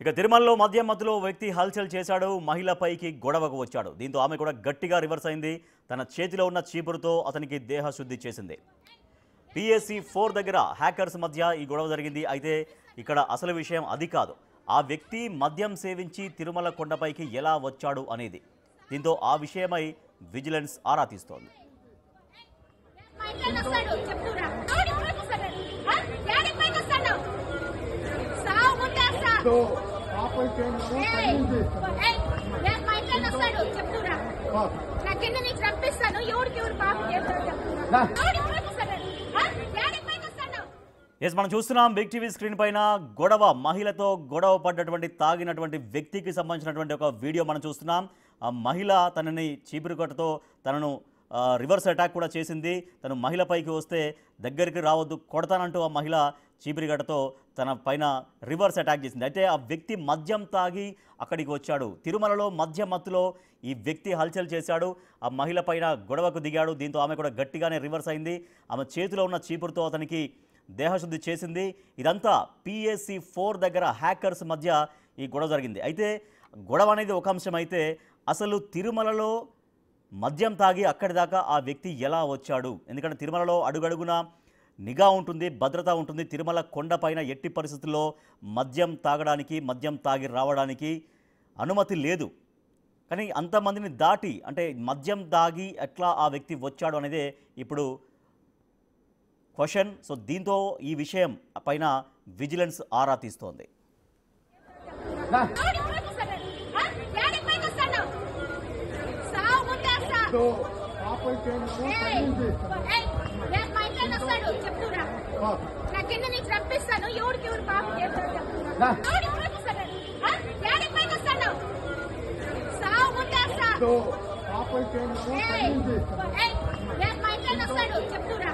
ఇక తిరుమలలో మద్యం మత్తులో వ్యక్తి హల్చల్ చేశాడు. మహిళపైకి గొడవకు వచ్చాడు. దీంతో ఆమె కూడా గట్టిగా రివర్స్ అయింది. తన చేతిలో ఉన్న చీపురుతో అతనికి దేహశుద్ధి చేసింది. PSC 4 దగ్గర హ్యాకర్స్ మధ్య ఈ గొడవ జరిగింది. అయితే ఇక్కడ అసలు విషయం అది కాదు. ఆ వ్యక్తి మద్యం సేవించి తిరుమల కొండపైకి ఎలా వచ్చాడు అనేది. దీంతో ఆ విషయమై విజిలెన్స్ ఆరా తీస్తోంది. మనం చూస్తున్నాం బిగ్ టీవీ స్క్రీన్ పైన గొడవ, మహిళతో గొడవ పడ్డటువంటి తాగినటువంటి వ్యక్తికి సంబంధించినటువంటి ఒక వీడియో మనం చూస్తున్నాం. ఆ మహిళ తనని చీపురుకట్టతో తనను రివర్స్ అటాక్ కూడా చేసింది. తను మహిళపైకి వస్తే దగ్గరికి రావద్దు, కొడతానంటూ ఆ మహిళ చీపురుగట్టతో తన పైన రివర్స్ అటాక్ చేసింది. అయితే ఆ వ్యక్తి మద్యం తాగి అక్కడికి వచ్చాడు. తిరుమలలో మద్య మత్తులో ఈ వ్యక్తి హల్చల్ చేశాడు. ఆ మహిళ పైన గొడవకు దిగాడు. దీంతో ఆమె కూడా గట్టిగానే రివర్స్ అయింది. ఆమె చేతిలో ఉన్న చీపురుతో అతనికి దేహశుద్ధి చేసింది. ఇదంతా PSC 4 దగ్గర హ్యాకర్స్ మధ్య ఈ గొడవ జరిగింది. అయితే గొడవ అనేది ఒక అంశం అయితే అసలు తిరుమలలో మద్యం తాగి అక్కడి దాకా ఆ వ్యక్తి ఎలా వచ్చాడు? ఎందుకంటే తిరుమలలో అడుగడుగున నిఘా ఉంటుంది, భద్రత ఉంటుంది. తిరుమల కొండపైన ఎట్టి పరిస్థితుల్లో మద్యం తాగడానికి, మద్యం తాగి రావడానికి అనుమతి లేదు. కానీ అంతమందిని దాటి అంటే మద్యం తాగి ఎట్లా ఆ వ్యక్తి వచ్చాడు అనేదే ఇప్పుడు క్వశ్చన్. సో దీంతో ఈ విషయం పైన విజిలెన్స్ ఆరా తీస్తోంది. చెప్తున్నా